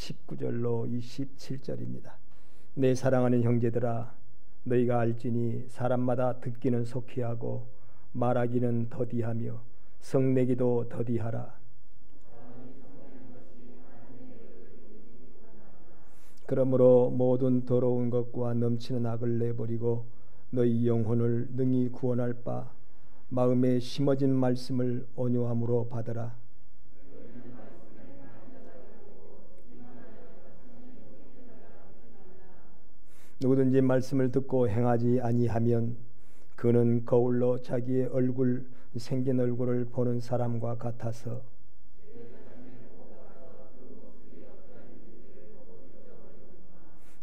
19절로 27절입니다. 내 사랑하는 형제들아, 너희가 알지니 사람마다 듣기는 속히 하고 말하기는 더디하며 성내기도 더디하라. 그러므로 모든 더러운 것과 넘치는 악을 내버리고 너희 영혼을 능히 구원할 바 마음에 심어진 말씀을 온유함으로 받으라. 누구든지 말씀을 듣고 행하지 아니하면 그는 거울로 자기의 얼굴 생긴 얼굴을 보는 사람과 같아서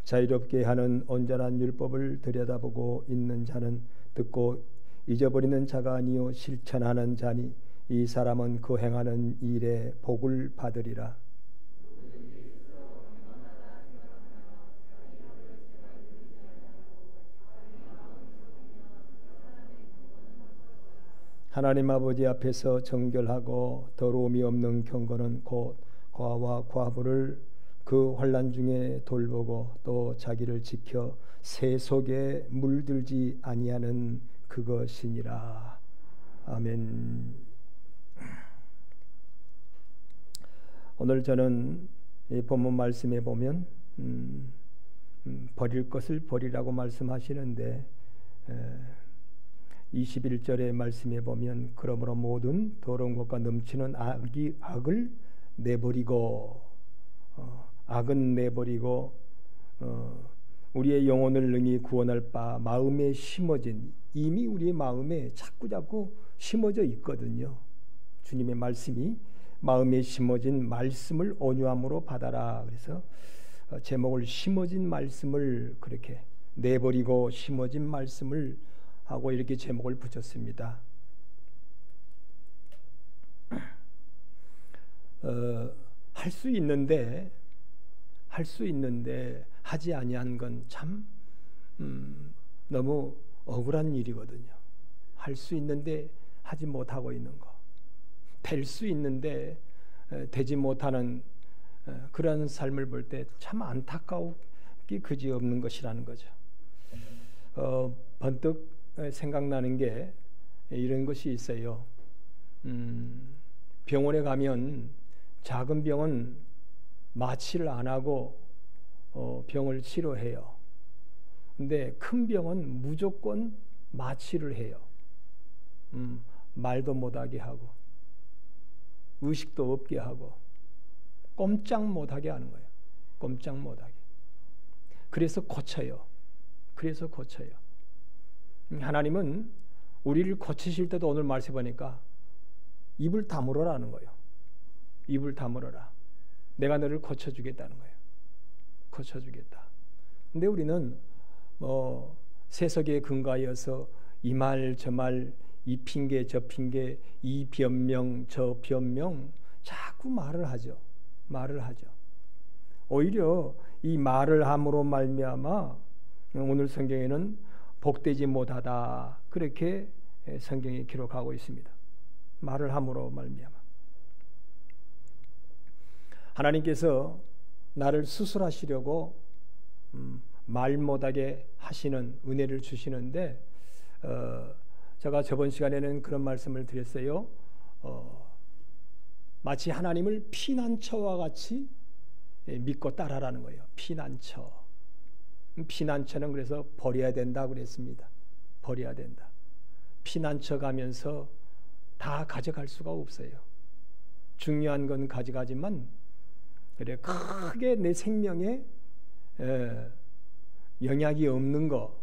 자유롭게 하는 온전한 율법을 들여다보고 있는 자는 듣고 잊어버리는 자가 아니요 실천하는 자니 이 사람은 그 행하는 일에 복을 받으리라. 하나님 아버지 앞에서 정결하고 더러움이 없는 경건은 곧 과와 과부를 그 환난 중에 돌보고 또 자기를 지켜 새 속에 물들지 아니하는 그것이니라. 아멘. 오늘 저는 이 본문 말씀에 보면 버릴 것을 버리라고 말씀하시는데 21절의 말씀에 보면 그러므로 모든 더러운 것과 넘치는 악을 내버리고 악은 내버리고 우리의 영혼을 능히 구원할 바 마음에 심어진, 이미 우리의 마음에 자꾸자꾸 심어져 있거든요. 주님의 말씀이 마음에 심어진 말씀을 온유함으로 받아라. 그래서 제목을 심어진 말씀을 그렇게 내버리고 심어진 말씀을 하고 이렇게 제목을 붙였습니다. 할 수 있는데 하지 아니한 건 참 너무 억울한 일이거든요. 할 수 있는데 하지 못하고 있는 거, 될 수 있는데 되지 못하는 그런 삶을 볼 때 참 안타까우기 그지없는 것이라는 거죠. 번뜩 생각나는 게 이런 것이 있어요. 병원에 가면 작은 병은 마취를 안 하고 병을 치료해요. 근데 큰 병은 무조건 마취를 해요. 말도 못하게 하고 의식도 없게 하고 꼼짝 못하게 하는 거예요. 꼼짝 못하게. 그래서 고쳐요. 하나님은 우리를 고치실 때도 오늘 말씀 보니까 입을 다물어라는 거예요. 입을 다물어라. 내가 너를 고쳐주겠다는 거예요. 고쳐주겠다. 근데 우리는 세속에 근거하여서 이 말 저 말, 이 핑계 저 핑계, 이 변명 저 변명 자꾸 말을 하죠. 오히려 이 말을 함으로 말미암아 오늘 성경에는 복되지 못하다 그렇게 성경이 기록하고 있습니다. 말을 함으로 말미암아 하나님께서 나를 수술하시려고 말 못하게 하시는 은혜를 주시는데 제가 저번 시간에는 그런 말씀을 드렸어요. 마치 하나님을 피난처와 같이 믿고 따라라는 거예요. 피난처는 그래서 버려야 된다 그랬습니다. 버려야 된다. 피난처 가면서 다 가져갈 수가 없어요. 중요한 건 가져가지만 그래 크게 내 생명에 영향이 없는 거,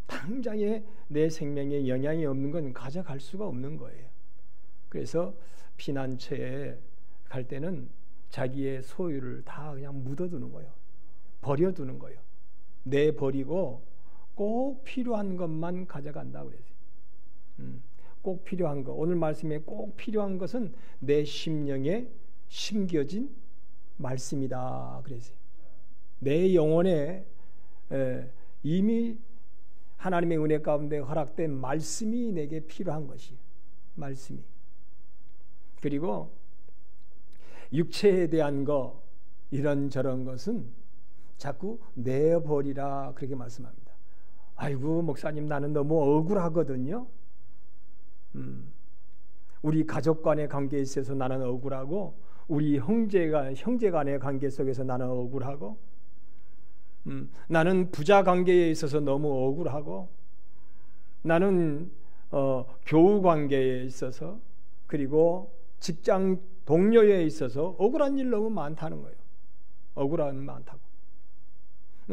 당장에 내 생명에 영향이 없는 건 가져갈 수가 없는 거예요. 그래서 피난처에 갈 때는 자기의 소유를 다 그냥 묻어두는 거예요. 버려두는 거예요. 내버리고 꼭 필요한 것만 가져간다고 그랬어요. 꼭 필요한 것. 오늘 말씀에 꼭 필요한 것은 내 심령에 심겨진 말씀이다 그랬어요. 내 영혼에 이미 하나님의 은혜 가운데 허락된 말씀이 내게 필요한 것이에요. 말씀이. 그리고 육체에 대한 거, 이런저런 것은 자꾸 내버리라 그렇게 말씀합니다. 아이고 목사님 나는 너무 억울하거든요. 우리 가족 간의 관계에 있어서 나는 억울하고 우리 형제 간의 관계 속에서 나는 억울하고 나는 부자 관계에 있어서 너무 억울하고 나는 교우 관계에 있어서 그리고 직장 동료에 있어서 억울한 일 너무 많다는 거예요. 억울함이 많다고.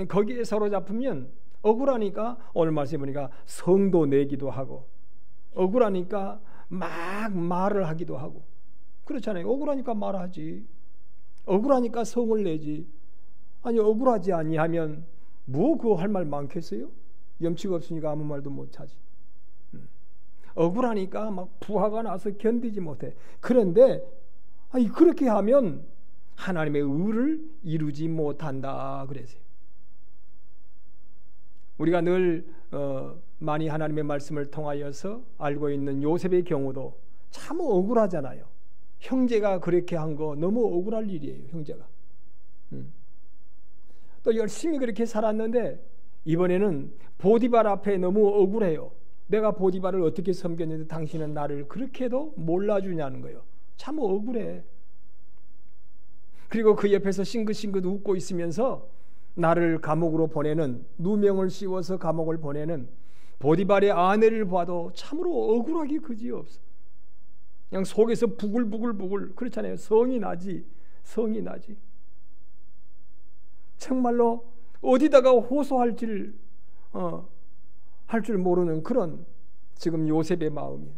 거기에 사로잡히면 억울하니까 오늘 말씀해 보니까 성도 내기도 하고 억울하니까 막 말을 하기도 하고 그렇잖아요. 억울하니까 말하지. 억울하니까 성을 내지. 아니 억울하지 아니하면 뭐 그거 할 말 많겠어요? 염치가 없으니까 아무 말도 못하지. 억울하니까 막 부하가 나서 견디지 못해. 그런데 아니 그렇게 하면 하나님의 의를 이루지 못한다 그랬어요. 우리가 늘 많이 하나님의 말씀을 통하여서 알고 있는 요셉의 경우도 참 억울하잖아요. 형제가 그렇게 한 거 너무 억울할 일이에요. 형제가 또 열심히 그렇게 살았는데 이번에는 보디발 앞에 너무 억울해요. 내가 보디발을 어떻게 섬겼는데 당신은 나를 그렇게도 몰라주냐는 거예요. 참 억울해. 그리고 그 옆에서 싱긋싱긋 웃고 있으면서 나를 감옥으로 보내는, 누명을 씌워서 감옥을 보내는 보디발의 아내를 봐도 참으로 억울하기 그지없어. 그냥 속에서 부글부글 그렇잖아요. 성이 나지. 정말로 어디다가 호소할 줄 모르는 그런 지금 요셉의 마음이에요.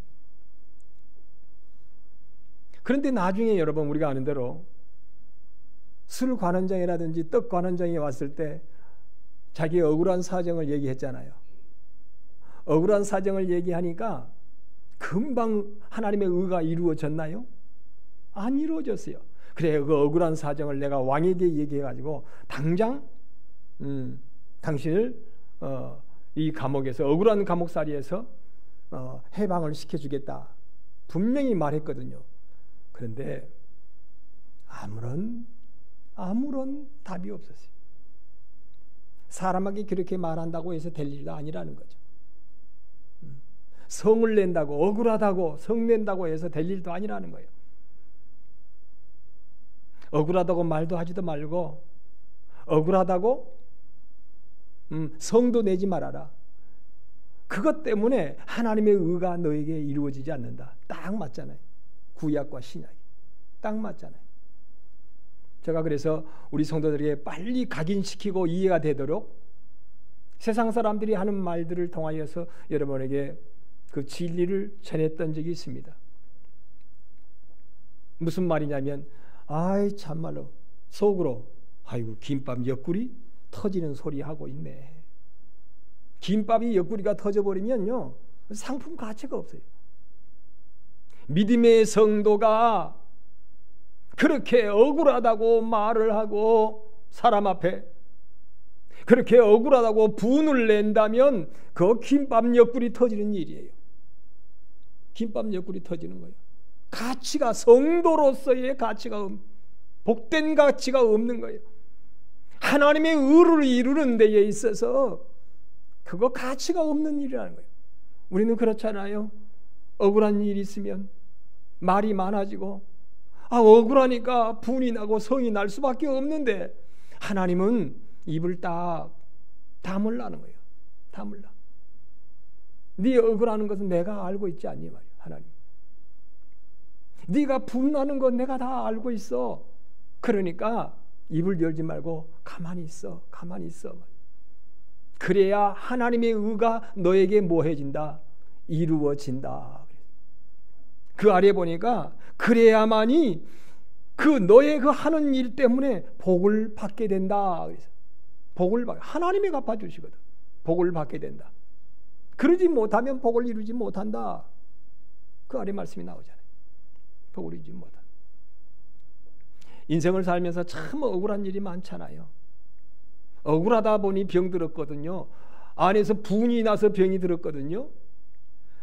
그런데 나중에 여러분 우리가 아는 대로 술 관원장이라든지 떡 관원장이 왔을 때 자기의 억울한 사정을 얘기했잖아요. 억울한 사정을 얘기하니까 금방 하나님의 의가 이루어졌나요? 안 이루어졌어요. 그래 그 억울한 사정을 내가 왕에게 얘기해가지고 당장 당신을 이 감옥에서 억울한 감옥살이에서 해방을 시켜주겠다 분명히 말했거든요. 그런데 아무런 답이 없었어요. 사람에게 그렇게 말한다고 해서 될 일도 아니라는 거죠. 성을 낸다고 억울하다고 성 낸다고 해서 될 일도 아니라는 거예요. 억울하다고 말도 하지도 말고 억울하다고 성도 내지 말아라. 그것 때문에 하나님의 의가 너에게 이루어지지 않는다. 딱 맞잖아요. 구약과 신약이 딱 맞잖아요. 제가 그래서 우리 성도들에게 빨리 각인시키고 이해가 되도록 세상 사람들이 하는 말들을 통하여서 여러분에게 그 진리를 전했던 적이 있습니다. 무슨 말이냐면 아이 참말로 속으로 아이고 김밥 옆구리 터지는 소리 하고 있네. 김밥이 옆구리가 터져버리면요 상품 가치가 없어요. 믿음의 성도가 그렇게 억울하다고 말을 하고 사람 앞에 그렇게 억울하다고 분을 낸다면 그 김밥 옆구리 터지는 일이에요. 김밥 옆구리 터지는 거예요. 가치가 성도로서의 가치가 복된 가치가 없는 거예요. 하나님의 의를 이루는 데에 있어서 그거 가치가 없는 일이라는 거예요. 우리는 그렇잖아요. 억울한 일이 있으면 말이 많아지고 억울하니까 분이 나고 성이 날 수밖에 없는데 하나님은 입을 딱 다물라는 거예요. 다물라. 네 억울하는 것은 내가 알고 있지 않니 말이야. 하나님. 네가 분나는 건 내가 다 알고 있어. 그러니까 입을 열지 말고 가만히 있어. 그래야 하나님의 의가 너에게 뭐해진다? 이루어진다. 그 아래 보니까 그래야만이 그 너의 그 하는 일 때문에 복을 받게 된다. 그래서 복을 받 하나님이 갚아주시거든. 복을 받게 된다. 그러지 못하면 복을 이루지 못한다. 그 아래 말씀이 나오잖아요. 복을 이루지 못한다. 인생을 살면서 참 억울한 일이 많잖아요. 억울하다 보니 병 들었거든요. 안에서 분이 나서 병이 들었거든요.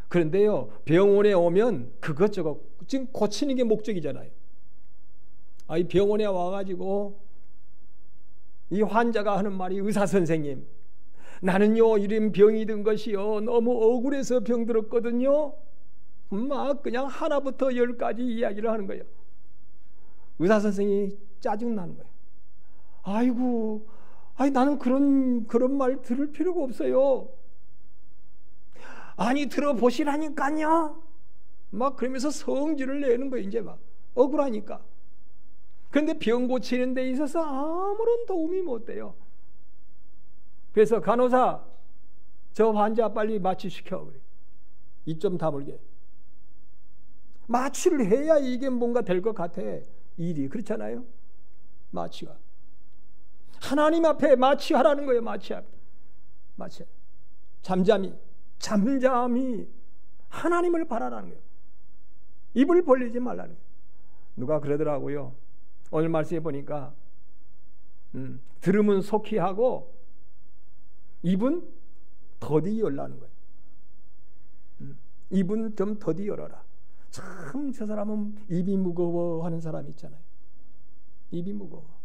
그런데요 병원에 오면 그것저것 지금 고치는 게 목적이잖아요. 이 병원에 와가지고 이 환자가 하는 말이 의사 선생님, 나는요 이런 병이 든 것이요 너무 억울해서 병들었거든요. 막 그냥 하나부터 10까지 이야기를 하는 거예요. 의사 선생님이 짜증나는 거예요. 아이고, 나는 그런 말 들을 필요가 없어요. 아니 들어보시라니까요. 막 그러면서 성질을 내는 거예요. 이제 막 억울하니까. 그런데 병 고치는 데 있어서 아무런 도움이 못 돼요. 그래서 간호사, 저 환자 빨리 마취시켜 그래. 입 좀 다물게. 마취를 해야 이게 뭔가 될 것 같아. 일이 그렇잖아요. 마취가 하나님 앞에 마취하라는 거예요. 마취. 잠잠히 하나님을 바라라는 거예요. 입을 벌리지 말라는 거예요. 누가 그러더라고요. 오늘 말씀해 보니까 들으면 속히 하고 입은 더디 열라는 거예요. 입은 좀 더디 열어라. 참 저 사람은 입이 무거워하는 사람 있잖아요. 입이 무거워.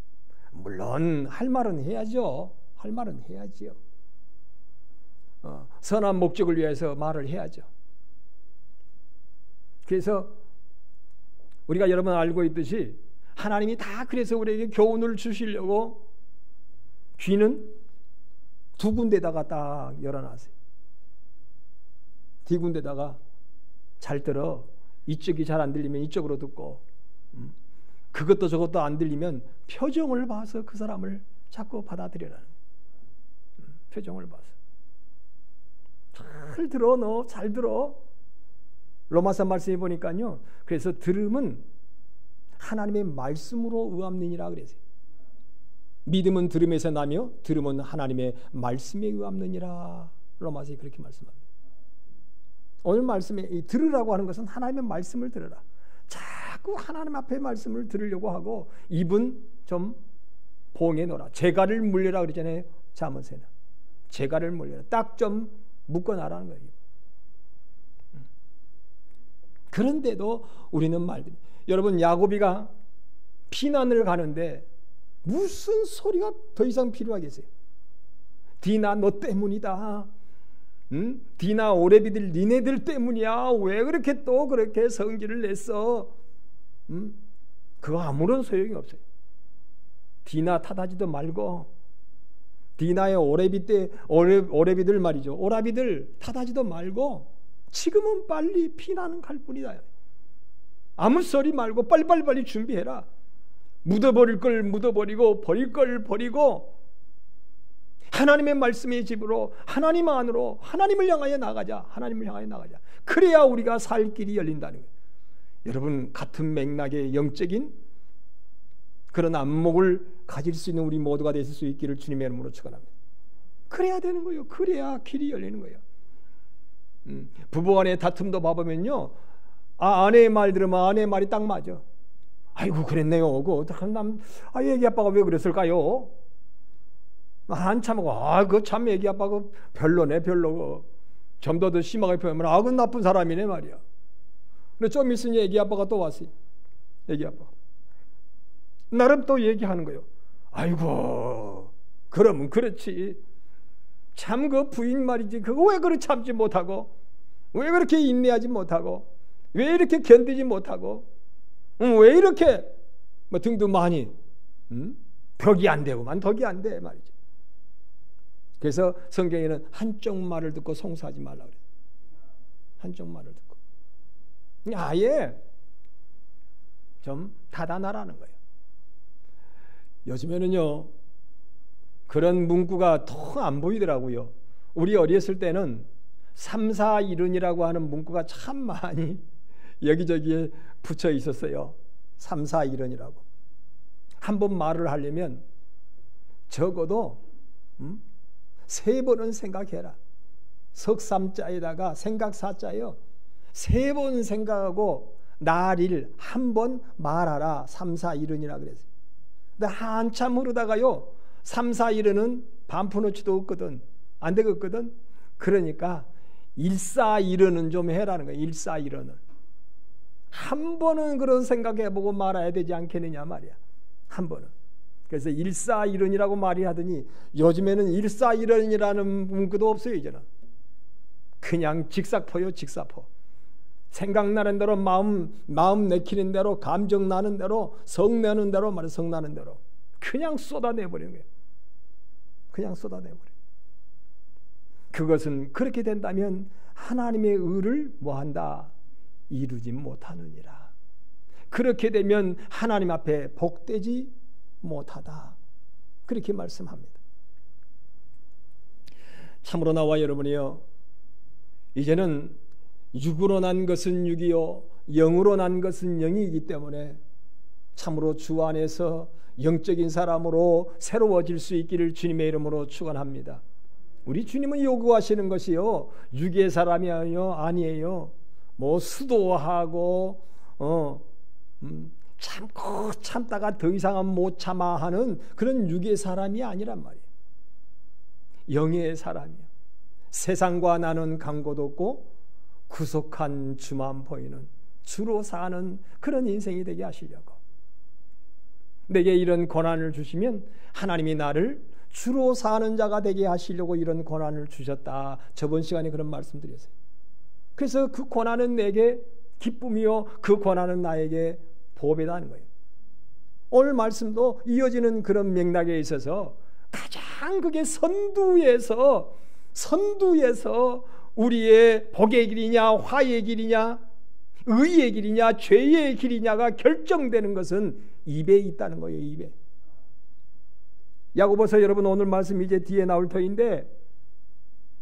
물론 할 말은 해야죠. 할 말은 해야지요. 선한 목적을 위해서 말을 해야죠. 그래서 우리가 여러분 알고 있듯이 하나님이 다 그래서 우리에게 교훈을 주시려고 귀는 두 군데다가 딱 열어놨어요. 두 군데다가 잘 들어. 이쪽이 잘 안 들리면 이쪽으로 듣고, 그것도 저것도 안 들리면 표정을 봐서 그 사람을 자꾸 받아들여라는 거예요. 표정을 봐서. 잘 들어, 너 잘 들어. 로마서 말씀해 보니까요. 그래서 들음은 하나님의 말씀으로 의함느니라 그랬어요. 믿음은 들음에서 나며 들음은 하나님의 말씀에 의함느니라. 로마서에 그렇게 말씀합니다. 오늘 말씀에 이 들으라고 하는 것은 하나님의 말씀을 들으라. 자꾸 하나님 앞에 말씀을 들으려고 하고 입은 좀 봉해 놓으라. 재갈을 물려라 그러잖아요. 잠언에는 재갈을 물려라. 딱 좀 묶어놔라는 거예요. 그런데도 우리는 말들이, 여러분 야고비가 피난을 가는데 무슨 소리가 더 이상 필요하겠어요? 디나 너 때문이다. 디나 오레비들 니네들 때문이야. 왜 그렇게 또 그렇게 성질을 냈어? 그거 아무런 소용이 없어요. 디나 탓하지도 말고, 디나의 오레비들 말이죠. 오라비들 탓하지도 말고 지금은 빨리 피난은 갈 뿐이다. 아무 소리 말고 빨리 준비해라. 묻어버릴 걸 묻어버리고 버릴 걸 버리고 하나님의 말씀의 집으로, 하나님 안으로, 하나님을 향하여 나가자. 하나님을 향하여 나가자. 그래야 우리가 살 길이 열린다는 거예요. 여러분, 같은 맥락의 영적인 그런 안목을 가질 수 있는 우리 모두가 되실 수 있기를 주님의 이름으로 축원합니다. 그래야 되는 거예요. 그래야 길이 열리는 거예요. 부부간의 다툼도 봐보면요, 아내의 말 들으면 아내의 말이 딱 맞아. 아이고 그랬네요. 애기 아빠가 왜 그랬을까요? 한참 하고, 그 참 애기 아빠가 별로네, 별로고. 좀 더 심하게 표현하면 그 나쁜 사람이네 말이야. 근데 좀 있으니 애기 아빠가 또 왔어요. 애기 아빠 나름 또 얘기하는 거예요. 아이고 그러면 그렇지. 참 그 부인 말이지. 그거 왜 그렇게 참지 못하고, 왜 그렇게 인내하지 못하고, 왜 이렇게 견디지 못하고, 왜 이렇게 뭐 등도 많이 벽이 안 되고만 덕이 안 돼 말이지. 그래서 성경에는 한쪽 말을 듣고 송사하지 말라 그래요. 한쪽 말을 듣고 아예 좀 닫아놔라는 거예요. 요즘에는요 그런 문구가 더 안 보이더라고요. 우리 어렸을 때는 3, 4, 1은이라고 하는 문구가 참 많이 여기저기에 붙여 있었어요. 3, 4, 1은이라고. 한번 말을 하려면 적어도 3번은 생각해라. 석삼자에다가 생각사자예요. 3번 생각하고 날일 한 번 말하라. 3, 4, 1은이라 그랬어요. 근데 한참 흐르다가요 3, 4, 1은은 반푼어치도 없거든. 안 되겠거든. 그러니까 1, 4, 1은은 좀 해라는 거예요. 1, 4, 1은은 한 번은 그런 생각해보고 말아야 되지 않겠느냐 말이야. 한 번은. 그래서 일사일언이라고 말이 하더니 요즘에는 일사일언이라는 문구도 없어요. 이제는 그냥 직사포요. 직사포. 생각나는 대로 마음 내키는 대로 감정 나는 대로 성 내는 대로 말해 성 나는 대로 그냥 쏟아내버리는 거예요. 그냥 쏟아내버려요. 그것은 그렇게 된다면 하나님의 의를 뭐한다? 이루지 못하느니라. 그렇게 되면 하나님 앞에 복되지 못하다. 그렇게 말씀합니다. 참으로 나와 여러분이요, 이제는 육으로 난 것은 육이요 영으로 난 것은 영이기 때문에 참으로 주 안에서 영적인 사람으로 새로워질 수 있기를 주님의 이름으로 축원합니다. 우리 주님은 요구하시는 것이요 육의 사람이 아니에요. 뭐 수도하고 참고 참다가 더 이상은 못 참아 하는 그런 육의 사람이 아니란 말이에요. 영의 사람이요. 세상과 나는 간고도 없고 구속한 주만 보이는 주로 사는 그런 인생이 되게 하시려고. 내게 이런 권한을 주시면 하나님이 나를 주로 사는 자가 되게 하시려고 이런 권한을 주셨다. 저번 시간에 그런 말씀드렸어요. 그래서 그 권한은 내게 기쁨이요 그 권한은 나에게 보배다는 거예요. 오늘 말씀도 이어지는 그런 맥락에 있어서 가장 그게 선두에서 우리의 복의 길이냐 화의 길이냐 의의 길이냐 죄의 길이냐가 결정되는 것은 입에 있다는 거예요. 입에. 야고보서 여러분 오늘 말씀 이제 뒤에 나올 터인데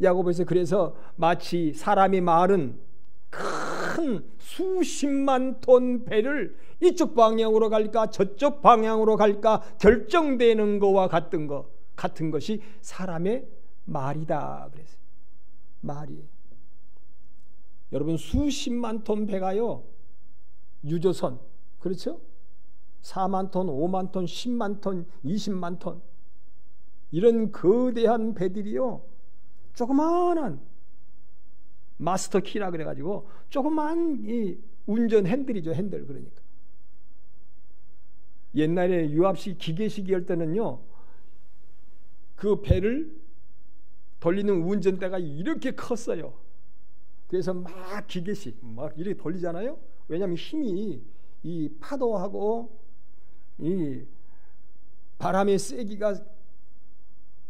야고보서 그래서 마치 사람이 마른 큰 수십만 톤 배를 이쪽 방향으로 갈까 저쪽 방향으로 갈까 결정되는 거와 같은 것이 사람의 말이다 그랬어요. 말이. 여러분 수십만 톤 배가요 유조선 그렇죠? 4만 톤, 5만 톤, 10만 톤, 20만 톤 이런 거대한 배들이요 조그마한 마스터 키라 그래가지고 조그만 이 운전 핸들이죠. 핸들. 그러니까 옛날에 유압식 기계식이 할 때는요 그 배를 돌리는 운전대가 이렇게 컸어요. 그래서 막 기계식 막 이렇게 돌리잖아요. 왜냐하면 힘이 이 파도하고 이 바람의 세기가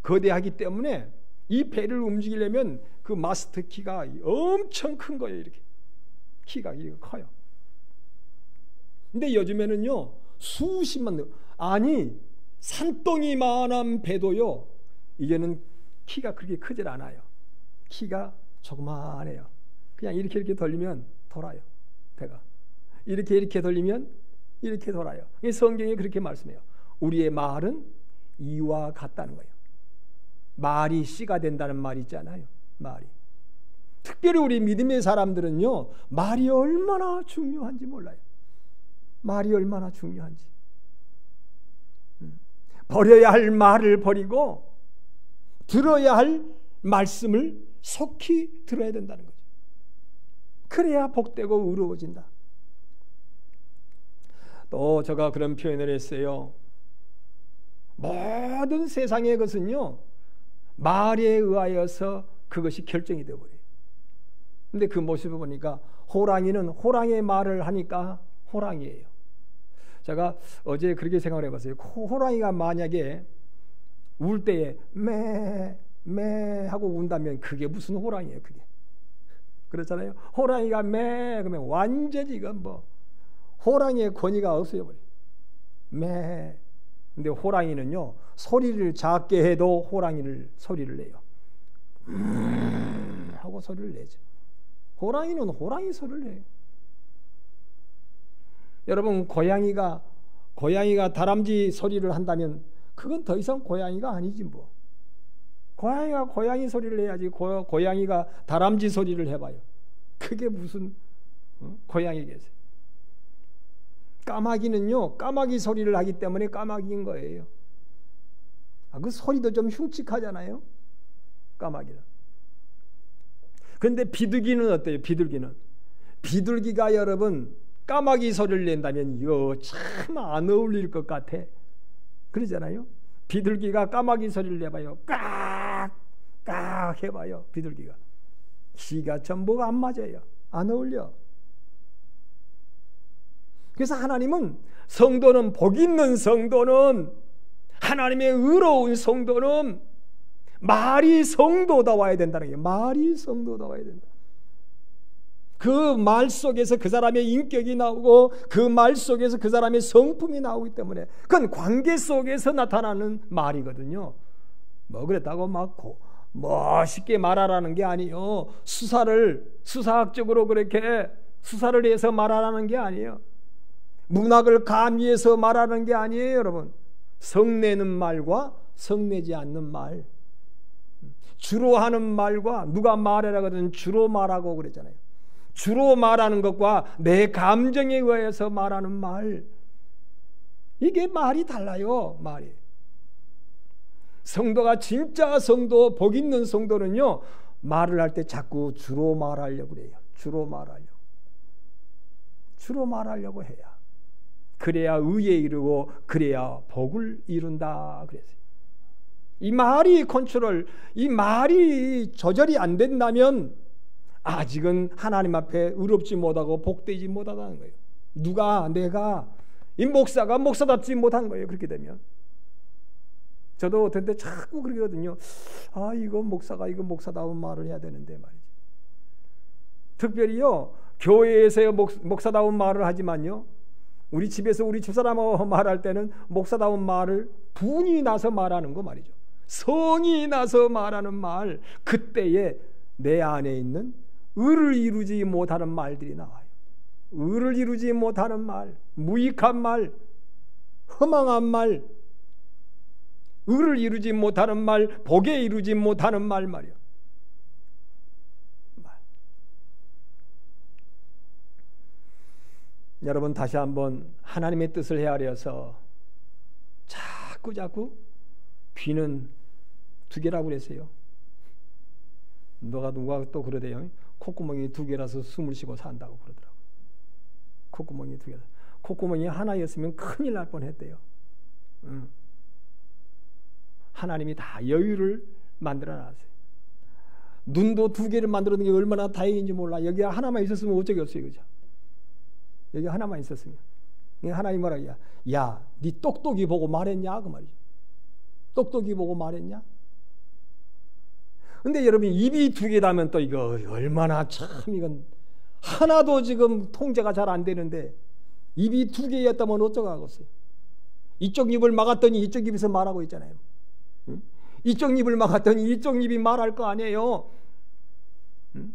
거대하기 때문에 이 배를 움직이려면 그 마스터 키가 엄청 큰 거예요. 이렇게 키가 이렇게 커요. 근데 요즘에는요 수십만 아니 산덩이만한 배도요 이제는 키가 그렇게 크질 않아요. 키가 조그만해요. 그냥 이렇게 돌리면 돌아요. 배가 이렇게 돌리면 이렇게 돌아요. 이 성경이 그렇게 말씀해요. 우리의 말은 이와 같다는 거예요. 말이 씨가 된다는 말이 있잖아요. 말이. 특별히 우리 믿음의 사람들은요 말이 얼마나 중요한지 몰라요. 말이 얼마나 중요한지. 버려야 할 말을 버리고 들어야 할 말씀을 속히 들어야 된다는 거죠. 그래야 복되고 의로워진다. 또 제가 그런 표현을 했어요. 모든 세상의 것은요 말에 의하여서 그것이 결정이 되어버려요. 근데 그 모습을 보니까 호랑이는 호랑이의 말을 하니까 호랑이에요. 제가 어제 그렇게 생각을 해봤어요. 호랑이가 만약에 울 때에 매 하고 운다면 그게 무슨 호랑이에요. 그게 그렇잖아요. 호랑이가 매 그러면 완전히 이건 뭐 호랑이의 권위가 없어져 버려요. 매. 근데 호랑이는요 소리를 작게 해도 소리를 내요. 하고 소리를 내죠. 호랑이는 호랑이 소리를 내요. 여러분 고양이가 다람쥐 소리를 한다면 그건 더 이상 고양이가 아니지 뭐. 고양이가 고양이 소리를 해야지 고양이가 다람쥐 소리를 해봐요. 그게 무슨 고양이겠어요. 까마귀는요 까마귀 소리를 하기 때문에 까마귀인 거예요. 그 소리도 좀 흉측하잖아요. 까마귀는. 그런데 비둘기는 어때요? 비둘기가 여러분 까마귀 소리를 낸다면 이거 참 안 어울릴 것 같아. 그러잖아요. 비둘기가 까마귀 소리를 내봐요. 깍깍 해봐요. 비둘기가. 시가 전부가 안 맞아요. 안 어울려. 그래서 하나님은 성도는, 복 있는 성도는, 하나님의 의로운 성도는 말이 성도다워야 된다는 거예요. 말이 성도다워야 된다. 그 말 속에서 그 사람의 인격이 나오고 그 말 속에서 그 사람의 성품이 나오기 때문에 그건 관계 속에서 나타나는 말이거든요. 뭐 그랬다고 막 멋있게 말하라는 게 아니에요. 수사학적으로 그렇게 수사를 해서 말하라는 게 아니에요. 문학을 가미해서 말하는 게 아니에요, 여러분. 성내는 말과 성내지 않는 말, 주로 하는 말과, 누가 말하라 하든 주로 말하고 그랬잖아요. 주로 말하는 것과 내 감정에 의해서 말하는 말, 이게 말이 달라요. 말이. 성도가 진짜 성도, 복 있는 성도는요, 말을 할 때 자꾸 주로 말하려고 그래요. 주로 말하려고 해야, 그래야 의에 이르고 그래야 복을 이룬다 그랬어요. 이 말이 이 말이 조절이 안 된다면 아직은 하나님 앞에 의롭지 못하고 복되지 못하다는 거예요. 내가 이 목사가 목사답지 못한 거예요. 그렇게 되면 저도 어떤 때 자꾸 그러거든요. 이거 목사다운 말을 해야 되는데 말이지. 특별히요, 교회에서 목사다운 말을 하지만요, 우리 집에서 우리 집사람하고 말할 때는 목사다운 말을 분이 나서 말하는 거 말이죠. 성이 나서 말하는 말, 그때에 내 안에 있는 의를 이루지 못하는 말들이 나와요. 의를 이루지 못하는 말, 무익한 말, 허망한 말, 의를 이루지 못하는 말, 복에 이루지 못하는 말이요. 여러분, 다시 한번 하나님의 뜻을 헤아려서 자꾸 귀는 두 개라고 그랬어요. 누가 또 그러대요. 콧구멍이 두 개라서 숨을 쉬고 산다고 그러더라고요. 콧구멍이 두 개라서. 콧구멍이 하나였으면 큰일 날 뻔했대요. 하나님이 다 여유를 만들어놨어요. 눈도 두 개를 만들어놓은 게 얼마나 다행인지 몰라. 여기 하나만 있었으면 어쩌겠어요, 그죠? 여기 하나만 있었으면. 하나님 뭐라고 해야? 야, 네 똑똑이 보고 말했냐? 그 말이죠. 똑똑이 보고 말했냐? 근데 여러분, 입이 두 개라면 또 이거 얼마나 참, 이건 하나도 지금 통제가 잘 안 되는데 입이 두 개였다면 어쩌겠어요? 이쪽 입을 막았더니 이쪽 입에서 말하고 있잖아요. 응? 이쪽 입을 막았더니 이쪽 입이 말할 거 아니에요. 응?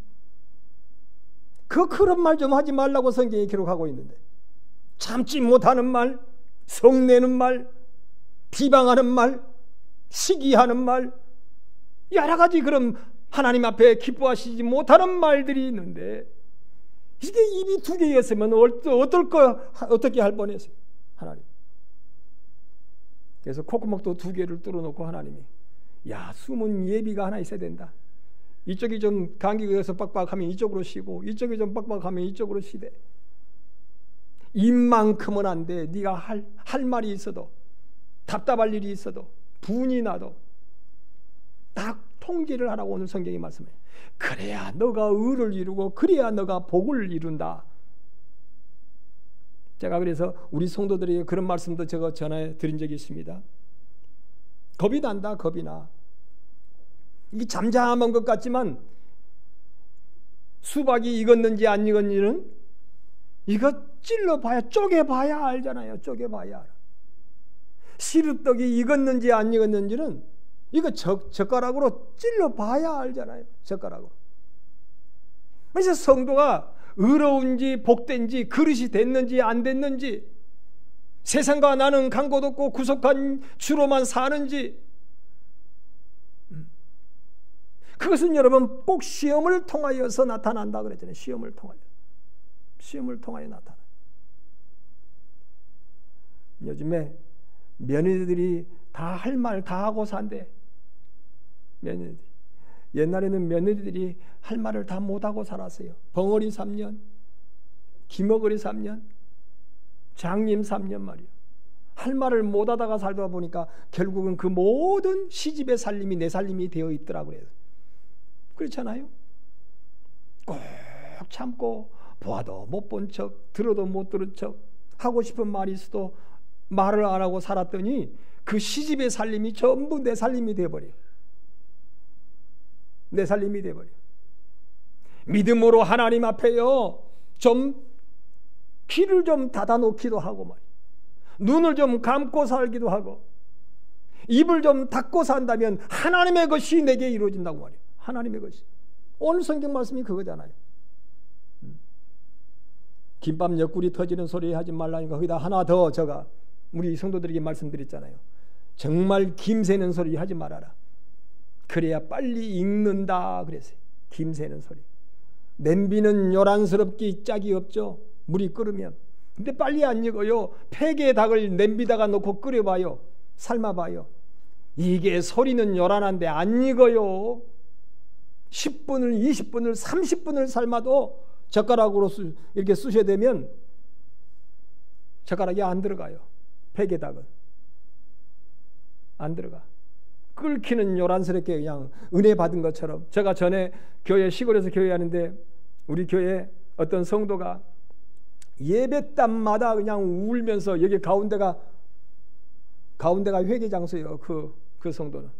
그런 말 좀 하지 말라고 성경에 기록하고 있는데, 참지 못하는 말, 성내는 말, 비방하는 말, 시기하는 말, 여러 가지 그런 하나님 앞에 기뻐하시지 못하는 말들이 있는데, 이게 입이 두 개였으면 어떻게 할 뻔했어요, 하나님. 그래서 콧구멍도 두 개를 뚫어놓고 하나님이, 야, 숨은 예비가 하나 있어야 된다. 이쪽이 좀 감기가 있어서 빡빡하면 이쪽으로 쉬고, 이쪽이 좀 빡빡하면 이쪽으로 쉬되, 입만큼은 안 돼. 네가 할 말이 있어도, 답답할 일이 있어도, 분이 나도 딱 통제를 하라고 오늘 성경이 말씀해요. 그래야 너가 의를 이루고 그래야 너가 복을 이룬다. 제가 그래서 우리 성도들에게 그런 말씀도 제가 전해 드린 적이 있습니다. 겁이 난다. 겁이 나. 이게 잠잠한 것 같지만 수박이 익었는지 안 익었는지는 이거 찔러봐야, 쪼개봐야 알잖아요. 쪼개봐야 알아. 시루떡이 익었는지 안 익었는지는 이거 젓가락으로 찔러봐야 알잖아요. 젓가락으로. 그래서 성도가 의로운지 복된지, 그릇이 됐는지 안 됐는지, 세상과 나는 간 곳 없고 구속한 주로만 사는지, 그것은 여러분 꼭 시험을 통하여서 나타난다 그랬잖아요. 시험을 통하여 나타나. 요즘에 며느리들이 다 할 말 다 하고 산대. 며느리들. 옛날에는 며느리들이 할 말을 다 못하고 살았어요. 벙어리 3년, 기머거리 3년, 장님 3년 말이에요. 할 말을 못하다가 살다 보니까 결국은 그 모든 시집의 살림이 내 살림이 되어 있더라고요. 그렇잖아요. 꼭 참고 보아도 못 본 척, 들어도 못 들은 척, 하고 싶은 말이 있어도 말을 안 하고 살았더니 그 시집의 살림이 전부 내 살림이 되어버려요. 내 살림이 되어버려요. 믿음으로 하나님 앞에요, 좀 귀를 좀 닫아놓기도 하고 말이에요. 눈을 좀 감고 살기도 하고 입을 좀 닫고 산다면 하나님의 것이 내게 이루어진다고 말이에요. 하나님의 것이. 오늘 성경 말씀이 그거잖아요. 김밥 옆구리 터지는 소리 하지 말라니까 거기다 하나 더 제가 우리 성도들에게 말씀드렸잖아요. 정말 김새는 소리 하지 말아라. 그래야 빨리 익는다 그랬어요. 김새는 소리. 냄비는 요란스럽게 짝이 없죠. 물이 끓으면. 근데 빨리 안 익어요. 폐기의 닭을 냄비다가 놓고 끓여봐요. 삶아봐요. 이게 소리는 요란한데 안 익어요. 10분을 20분을 30분을 삶아도 젓가락으로 이렇게 쑤셔야 되면 젓가락이 안 들어가요. 폐기의 닭은 안 들어가. 끓기는 요란스럽게 그냥 은혜 받은 것처럼. 제가 전에 교회 시골에서 교회하는데 우리 교회 어떤 성도가 예배 때마다 그냥 울면서 여기 가운데가 회개 장소예요. 그 성도는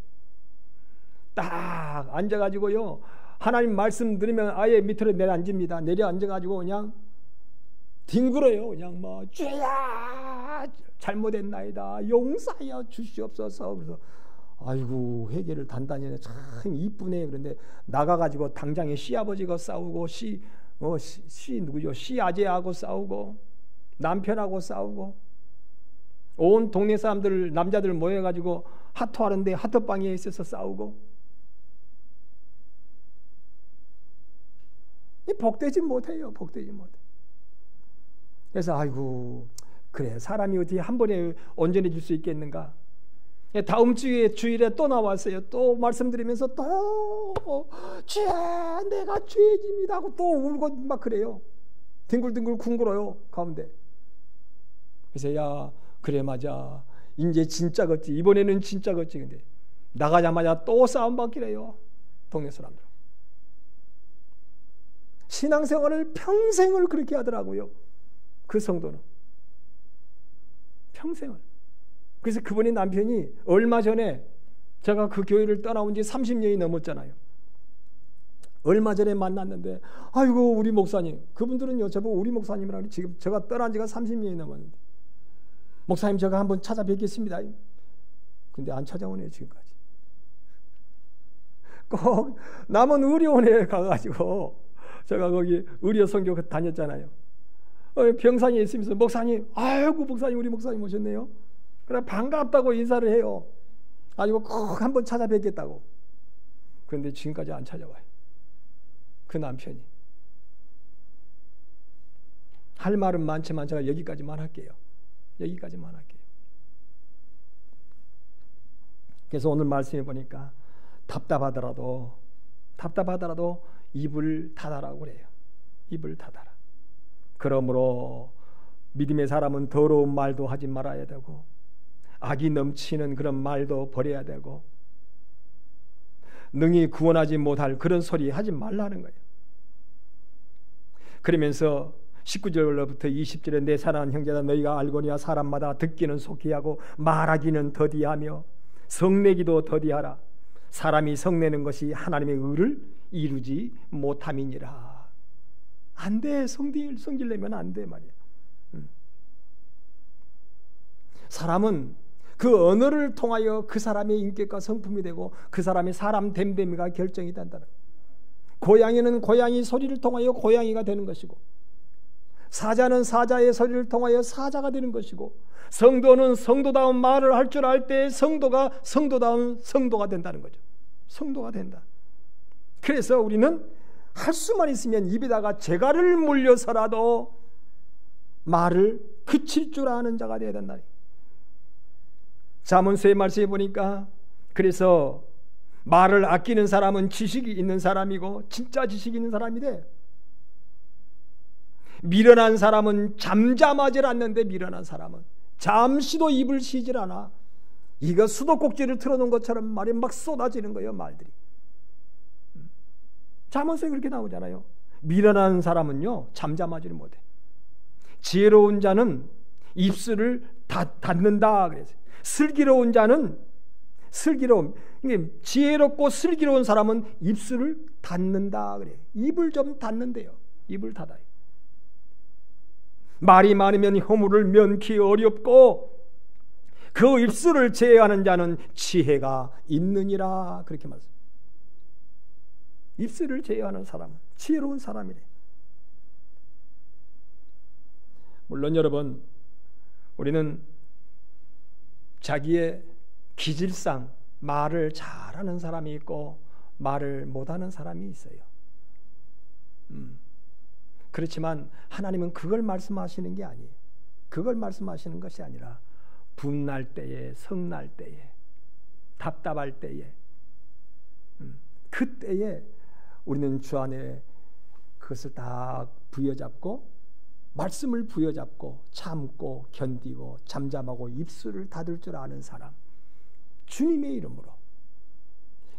딱 앉아가지고요, 하나님 말씀 들으면 아예 밑으로 내려앉습니다. 내려앉아가지고 그냥 뒹굴어요. 그냥 뭐 주야 잘못했나이다 용서하여 주시옵소서. 그래서 아이고 회개를 단단히 해. 참 이쁘네. 그런데 나가가지고 당장에 시아버지가 싸우고 누구죠? 시아재하고 싸우고 남편하고 싸우고 온 동네 사람들 남자들 모여가지고 하토하는데 하토방에 있어서 싸우고 복되지 못해요. 복되지 못해. 그래서 아이고 그래 사람이 어떻게 한 번에 온전해질 수 있겠는가. 다음 주일에 또 나왔어요. 또 말씀드리면서 또 주야 내가 죄짐이다 하고 또 울고 막 그래요. 뒹굴뒹굴 쿵굴어요 가운데. 그래서 야 그래 맞아 이제 진짜 걷지. 이번에는 진짜 걷지. 근데 나가자마자 또 싸움 받기래요. 동네 사람들. 신앙생활을 평생을 그렇게 하더라고요. 그 성도는 평생을. 그래서 그분의 남편이 얼마 전에 제가 그 교회를 떠나온 지 30년이 넘었잖아요. 얼마 전에 만났는데 아이고 우리 목사님, 그분들은요 저보고 우리 목사님이라고 지금 제가 떠난 지가 30년이 넘었는데 목사님 제가 한번 찾아뵙겠습니다. 근데 안 찾아오네요 지금까지. 꼭 남은 의료원에 가가지고 제가 거기 의료 선교 다녔잖아요. 병상에 있으면서 목사님, 아이고 목사님 우리 목사님 오셨네요. 그래 반갑다고 인사를 해요. 아니고 꼭 한번 찾아뵙겠다고. 그런데 지금까지 안 찾아와요. 그 남편이. 할 말은 많지만 제가 여기까지만 할게요. 여기까지만 할게요. 그래서 오늘 말씀해 보니까 답답하더라도 입을 닫아라고 그래요. 입을 닫아라. 그러므로 믿음의 사람은 더러운 말도 하지 말아야 되고 악이 넘치는 그런 말도 버려야 되고 능히 구원하지 못할 그런 소리 하지 말라는 거예요. 그러면서 19절로부터 20절에 내 사랑하는 형제다 너희가 알거니와 사람마다 듣기는 속히 하고 말하기는 더디하며 성내기도 더디하라. 사람이 성내는 것이 하나님의 의를 이루지 못함이니라. 안 돼. 성질내면 안 돼 말이야. 사람은 그 언어를 통하여 그 사람의 인격과 성품이 되고 그 사람의 사람 됨됨이가 결정이 된다는 거예요. 고양이는 고양이 소리를 통하여 고양이가 되는 것이고 사자는 사자의 소리를 통하여 사자가 되는 것이고 성도는 성도다운 말을 할 줄 알 때 성도가 성도다운 성도가 된다는 거죠. 성도가 된다. 그래서 우리는 할 수만 있으면 입에다가 재갈을 물려서라도 말을 그칠 줄 아는 자가 되어야 된다. 잠언서의 말씀에 보니까 그래서 말을 아끼는 사람은 지식이 있는 사람이고 진짜 지식이 있는 사람이 돼. 미련한 사람은 잠잠하지 않는데 미련한 사람은 잠시도 입을 쉬질 않아. 이거 수도꼭지를 틀어놓은 것처럼 말이 막 쏟아지는 거예요, 말들이. 잠언서에 그렇게 나오잖아요. 미련한 사람은요, 잠잠하지를 못해. 지혜로운 자는 입술을 닫는다 그랬어요. 슬기로운 자는 지혜롭고 슬기로운 사람은 입술을 닫는다 그래요. 입을 좀 닫는데요. 입을 닫아요. 말이 많으면 허물을 면키 어렵고 그 입술을 제어하는 자는 지혜가 있느니라 그렇게 말씀합니다. 입술을 제어하는 사람은 지혜로운 사람이래. 물론 여러분, 우리는 자기의 기질상 말을 잘하는 사람이 있고 말을 못하는 사람이 있어요. 그렇지만 하나님은 그걸 말씀하시는 게 아니에요. 그걸 말씀하시는 것이 아니라 분날 때에, 성날 때에, 답답할 때에, 그때에 우리는 주 안에 그것을 다 부여잡고 말씀을 부여잡고 참고 견디고 잠잠하고 입술을 닫을 줄 아는 사람, 주님의 이름으로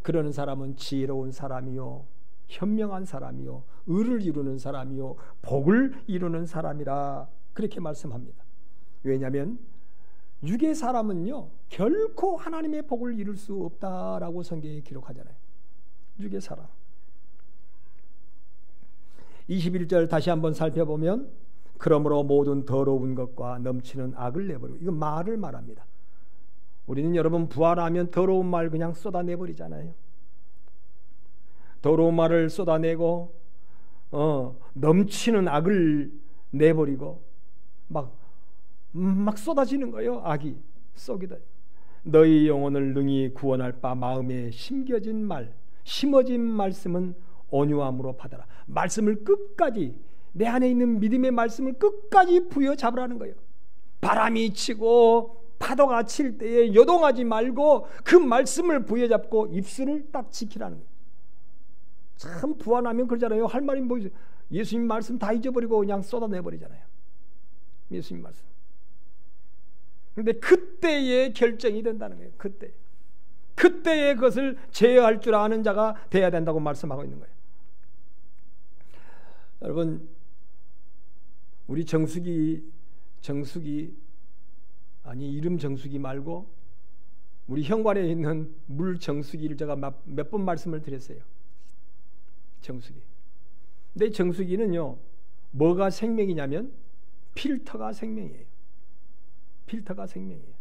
그러는 사람은 지혜로운 사람이요 현명한 사람이요 의를 이루는 사람이요 복을 이루는 사람이라 그렇게 말씀합니다. 왜냐하면 육의 사람은요 결코 하나님의 복을 이룰 수 없다라고 성경에 기록하잖아요. 육의 사람. 21절 다시 한번 살펴보면 그러므로 모든 더러운 것과 넘치는 악을 내버리고, 이거 말을 말합니다. 우리는 여러분 부활하면 더러운 말 그냥 쏟아내버리잖아요. 더러운 말을 쏟아내고 넘치는 악을 내버리고 막 쏟아지는 거예요. 악이 쏟이다. 너희 영혼을 능히 구원할 바 마음에 심겨진 말, 심어진 말씀은 온유함으로 받아라. 말씀을 끝까지, 내 안에 있는 믿음의 말씀을 끝까지 부여잡으라는 거예요. 바람이 치고 파도가 칠 때에 요동하지 말고 그 말씀을 부여잡고 입술을 딱 지키라는 거예요. 참 부활하면 그러잖아요. 할 말이 뭐 예수님 말씀 다 잊어버리고 그냥 쏟아내버리잖아요. 예수님 말씀. 그런데 그때의 결정이 된다는 거예요. 그때의 그것을 제어할 줄 아는 자가 돼야 된다고 말씀하고 있는 거예요. 여러분, 우리 정수기 아니 이름 정수기 말고 우리 현관에 있는 물 정수기를 제가 몇 번 말씀을 드렸어요. 정수기. 근데 정수기는요 뭐가 생명이냐면 필터가 생명이에요. 필터가 생명이에요.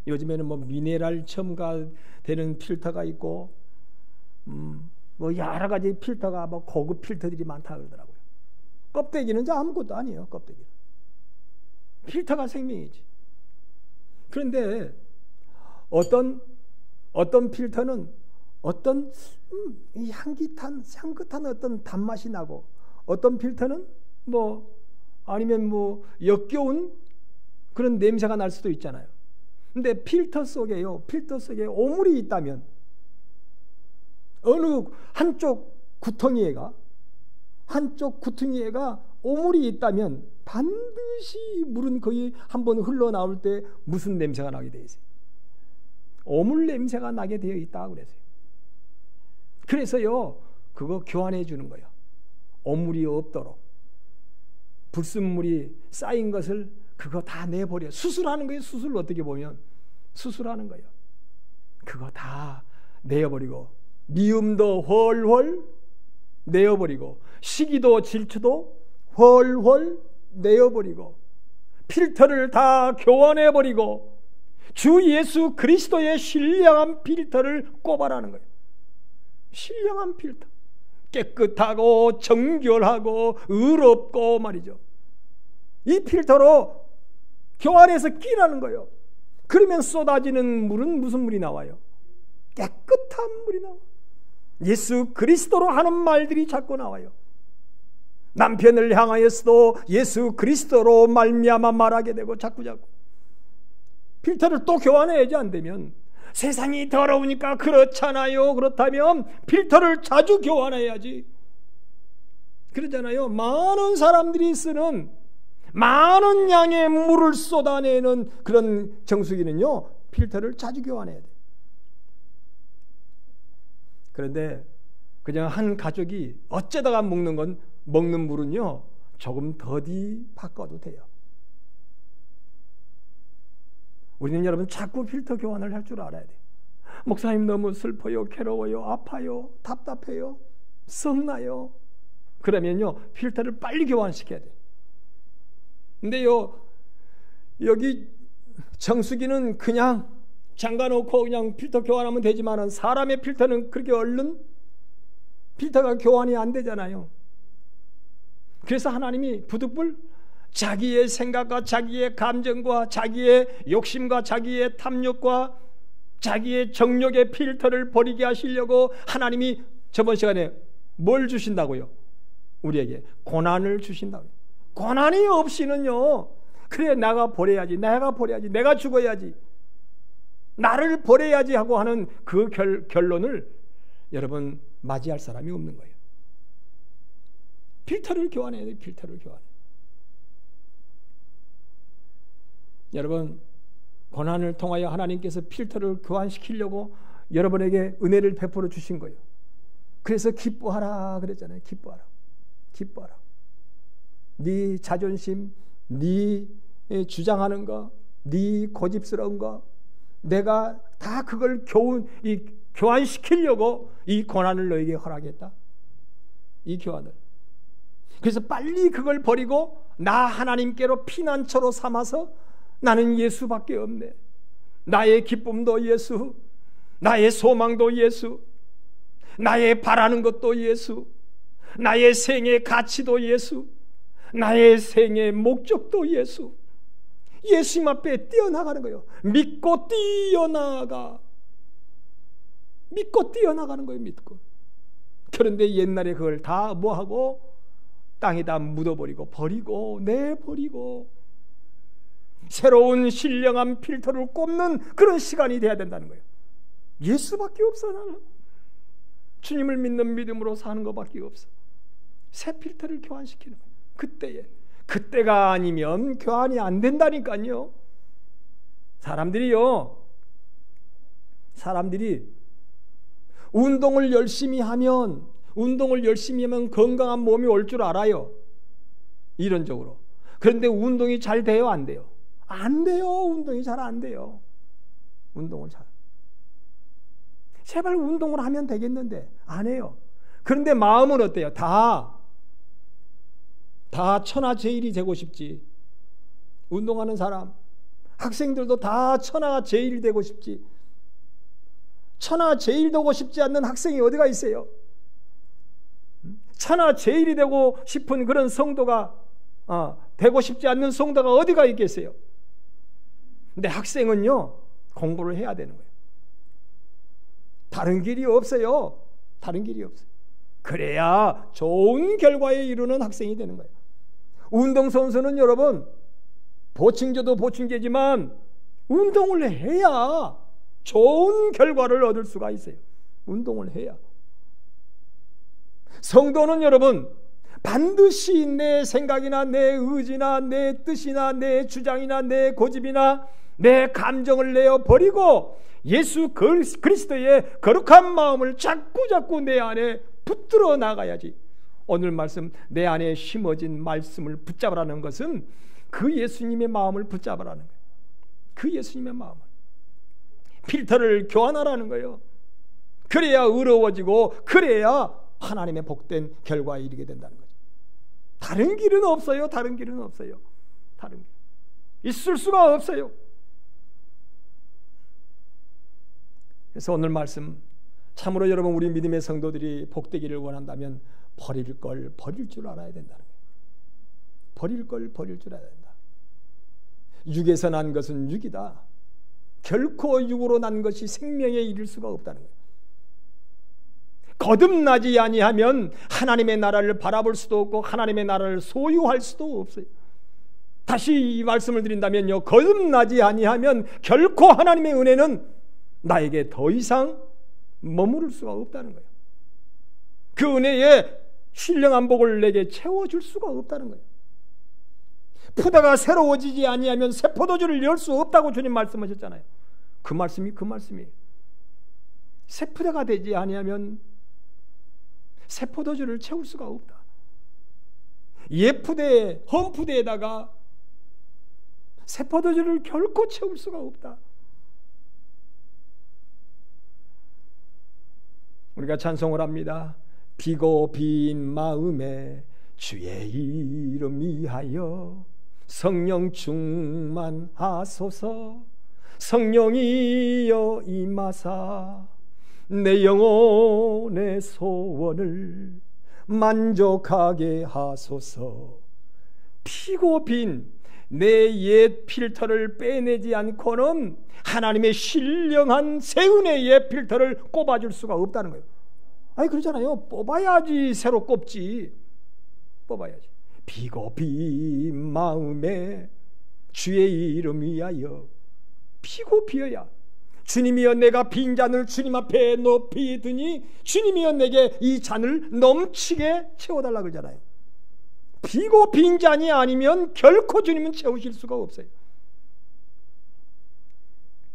요즘에는 뭐 미네랄 첨가되는 필터가 있고 뭐 여러 가지 필터가 뭐 고급 필터들이 많다 그러더라고요. 껍데기는 아무것도 아니에요. 껍데기는 필터가 생명이지. 그런데 어떤 필터는 어떤 향긋한 어떤 단맛이 나고, 어떤 필터는 뭐 아니면 뭐 역겨운 그런 냄새가 날 수도 있잖아요. 근데 필터 속에 오물이 있다면 어느 한쪽 구덩이에가 오물이 있다면 반드시 물은 거의 한번 흘러나올 때 무슨 냄새가 나게 되어 있어요? 오물 냄새가 나게 되어 있다 그랬어요. 그래서요 그거 교환해 주는 거예요. 오물이 없도록. 불순물이 쌓인 것을 그거 다 내버려. 수술하는 거예요. 수술 어떻게 보면 수술하는 거예요. 그거 다 내어버리고 미움도 훨훨 내어버리고 시기도 질투도 훨훨 내어버리고 필터를 다 교환해버리고 주 예수 그리스도의 신령한 필터를 꼽아라는 거예요. 신령한 필터. 깨끗하고 정결하고 의롭고 말이죠. 이 필터로 교환해서 끼라는 거예요. 그러면 쏟아지는 물은 무슨 물이 나와요? 깨끗한 물이 나와요. 예수 그리스도로 하는 말들이 자꾸 나와요. 남편을 향하여서도 예수 그리스도로 말미암아 말하게 되고 자꾸 필터를 또 교환해야지. 안 되면 세상이 더러우니까 그렇잖아요. 그렇다면 필터를 자주 교환해야지. 그러잖아요. 많은 사람들이 쓰는 많은 양의 물을 쏟아내는 그런 정수기는요, 필터를 자주 교환해야 돼요. 그런데 그냥 한 가족이 어쩌다가 먹는 물은요, 조금 더디 바꿔도 돼요. 우리는 여러분 자꾸 필터 교환을 할 줄 알아야 돼요. 목사님 너무 슬퍼요, 괴로워요, 아파요, 답답해요, 성나요. 그러면요, 필터를 빨리 교환시켜야 돼요. 근데요, 여기 정수기는 그냥 잠가놓고 그냥 필터 교환하면 되지만은 사람의 필터는 그렇게 얼른 필터가 교환이 안 되잖아요. 그래서 하나님이 부득불 자기의 생각과 자기의 감정과 자기의 욕심과 자기의 탐욕과 자기의 정욕의 필터를 버리게 하시려고 하나님이 저번 시간에 뭘 주신다고요? 우리에게 고난을 주신다고요. 고난이 없이는요, 그래 내가 버려야지, 내가 죽어야지, 나를 버려야지 하고 하는 그 결론을 여러분 맞이할 사람이 없는 거예요. 필터를 교환해야 돼요. 필터를 교환해. 여러분, 고난을 통하여 하나님께서 필터를 교환시키려고 여러분에게 은혜를 베풀어 주신 거예요. 그래서 기뻐하라 그랬잖아요. 기뻐하라. 네 자존심, 네 주장하는 거, 네 고집스러운 거, 내가 다 그걸 교환시키려고 이 고난을 너에게 허락했다. 이 교환을. 그래서 빨리 그걸 버리고 나 하나님께로 피난처로 삼아서 나는 예수밖에 없네. 나의 기쁨도 예수, 나의 소망도 예수, 나의 바라는 것도 예수, 나의 생의 가치도 예수, 나의 생의 목적도 예수. 예수님 앞에 뛰어나가는 거예요. 믿고 뛰어나가는 거예요. 믿고. 그런데 옛날에 그걸 다 뭐하고 땅에다 묻어버리고 내버리고 새로운 신령한 필터를 꼽는 그런 시간이 돼야 된다는 거예요. 예수밖에 없어. 나는 주님을 믿는 믿음으로 사는 것밖에 없어. 새 필터를 교환시키는 거예요. 그때가 아니면 교환이 안 된다니까요. 사람들이 운동을 열심히 하면 건강한 몸이 올 줄 알아요. 이론적으로. 그런데 운동이 잘 돼요, 안 돼요? 안 돼요. 운동이 잘 안 돼요. 제발 운동을 하면 되겠는데 안 해요. 그런데 마음은 어때요? 다 천하제일이 되고 싶지. 운동하는 사람, 학생들도 다 천하제일이 되고 싶지. 천하제일 되고 싶지 않는 학생이 어디가 있어요? 천하제일이 되고 싶은 그런 성도가 되고 싶지 않는 성도가 어디가 있겠어요? 근데 학생은요, 공부를 해야 되는 거예요. 다른 길이 없어요. 그래야 좋은 결과에 이르는 학생이 되는 거예요. 운동선수는 여러분, 보충제도 보충제지만 운동을 해야 좋은 결과를 얻을 수가 있어요. 운동을 해야. 성도는 여러분, 반드시 내 생각이나 내 의지나 내 뜻이나 내 주장이나 내 고집이나 내 감정을 내어 버리고 예수 그리스도의 거룩한 마음을 자꾸 내 안에 붙들어 나가야지. 오늘 말씀, 내 안에 심어진 말씀을 붙잡으라는 것은 그 예수님의 마음을 붙잡으라는 거예요. 그 예수님의 마음을. 필터를 교환하라는 거예요. 그래야 의로워지고 그래야 하나님의 복된 결과에 이르게 된다는 거죠. 다른 길은 없어요. 다른 길. 있을 수가 없어요. 그래서 오늘 말씀, 참으로 여러분, 우리 믿음의 성도들이 복되기를 원한다면 버릴 걸 버릴 줄 알아야 된다는 거예요. 버릴 걸 버릴 줄 알아야 된다. 육에서 난 것은 육이다. 결코 육으로 난 것이 생명에 이를 수가 없다는 거예요. 거듭나지 아니하면 하나님의 나라를 바라볼 수도 없고 하나님의 나라를 소유할 수도 없어요. 다시 이 말씀을 드린다면요, 거듭나지 아니하면 결코 하나님의 은혜는 나에게 더 이상 머무를 수가 없다는 거예요. 그 은혜에 신령한 복을 내게 채워줄 수가 없다는 거예요. 푸대가 새로워지지 아니하면 새 포도주를 열 수 없다고 주님 말씀하셨잖아요. 그 말씀이에요. 새 푸대가 되지 아니하면 새 포도주를 채울 수가 없다. 옛 푸대, 헌 푸대에다가 새 포도주를 결코 채울 수가 없다. 우리가 찬송을 합니다. 비고 빈 마음에 주의 이름 위하여 성령 충만하소서. 성령이여 임하사 내 영혼의 소원을 만족하게 하소서. 피고 빈 내 옛 필터를 빼내지 않고는 하나님의 신령한 세운의 옛 필터를 꼽아줄 수가 없다는 거예요. 아니 그러잖아요. 뽑아야지 새로 꼽지. 뽑아야지. 비고 빈 마음에 주의 이름 위하여. 피고 비어야 주님이여 내가 빈 잔을 주님 앞에 높이 드니 주님이여 내게 이 잔을 넘치게 채워달라 그러잖아요. 비고 빈 잔이 아니면 결코 주님은 채우실 수가 없어요.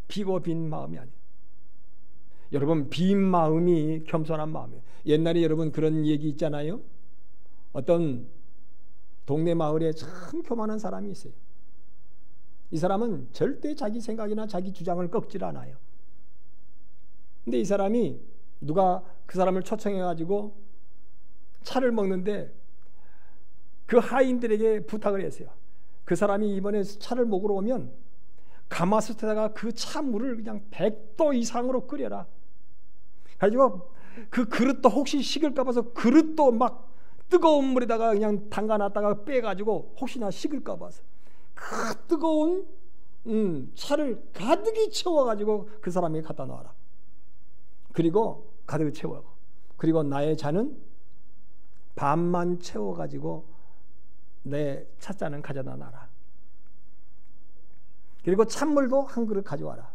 비고 빈 마음이 아니에요. 여러분 빈 마음이 겸손한 마음이에요. 옛날에 여러분 그런 얘기 있잖아요. 어떤 동네 마을에 참 교만한 사람이 있어요. 이 사람은 절대 자기 생각이나 자기 주장을 꺾질 않아요. 근데 이 사람이 누가 그 사람을 초청해가지고 차를 먹는데 그 하인들에게 부탁을 했어요. 그 사람이 이번에 차를 먹으러 오면 가마솥에다가 그 차물을 그냥 100도 이상으로 끓여라. 그래가지고 그 그릇도 혹시 식을까 봐서 그릇도 막 뜨거운 물에다가 그냥 담가놨다가 빼가지고 혹시나 식을까 봐서 그 뜨거운 차를 가득히 채워가지고 그 사람에게 갖다 놔라. 그리고 가득 채워. 그리고 나의 잔은 반만 채워가지고 내 찻잔은 가져다 놔라. 그리고 찬물도 한 그릇 가져와라.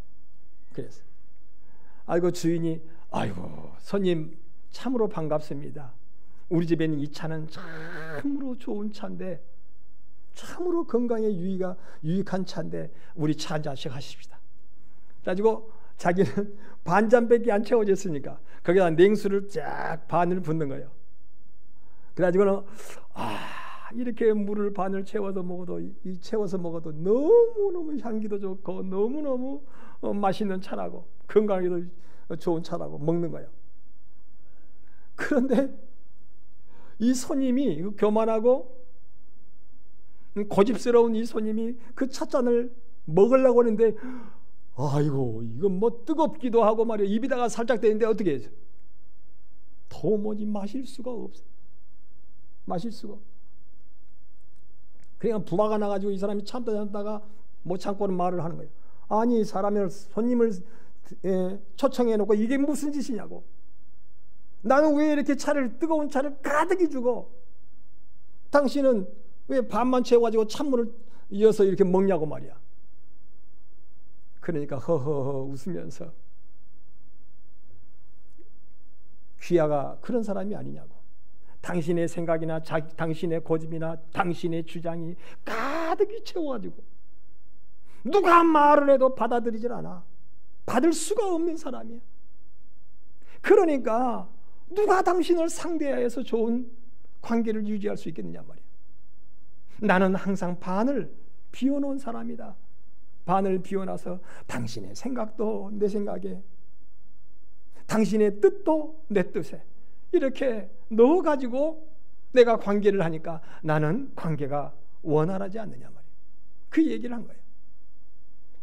그래서 아이고 주인이 아이고 손님 참으로 반갑습니다. 우리 집에는 이 차는 참으로 좋은 차인데 참으로 건강에 유익한 차인데 우리 차 한 잔씩 하십시다. 그래가지고 자기는 반잔밖에 안 채워졌으니까 거기다 냉수를 쫙 반을 붓는 거예요. 그래가지고는 이렇게 물을 반을 채워서 먹어도 너무너무 향기도 좋고 너무너무 맛있는 차라고 건강에도 좋은 차라고 먹는 거예요. 그런데 이 손님이 교만하고 고집스러운 이 손님이 그 찻잔을 먹으려고 하는데 아이고 이건 뭐 뜨겁기도 하고 말이야. 입에다가 살짝 대는데 어떻게 해서 도무지 마실 수가 없어. 마실 수가 없어. 그냥 부화가 나가지고 이 사람이 참다가 못 참고는 말을 하는 거예요. 아니 사람을 손님을 초청해놓고 이게 무슨 짓이냐고. 나는 왜 이렇게 뜨거운 차를 가득히 주고 당신은 왜 반만 채워가지고 찬물을 이어서 이렇게 먹냐고 말이야. 그러니까 허허허 웃으면서 귀하가 그런 사람이 아니냐고. 당신의 생각이나 당신의 고집이나 당신의 주장이 가득히 채워가지고 누가 말을 해도 받아들이질 않아. 받을 수가 없는 사람이야. 그러니까 누가 당신을 상대해서 좋은 관계를 유지할 수 있겠느냐 말이야. 나는 항상 반을 비워놓은 사람이다. 반을 비워놔서 당신의 생각도 내 생각에 당신의 뜻도 내 뜻에 이렇게 넣어가지고 내가 관계를 하니까 나는 관계가 원활하지 않느냐 말이에요. 그 얘기를 한 거예요.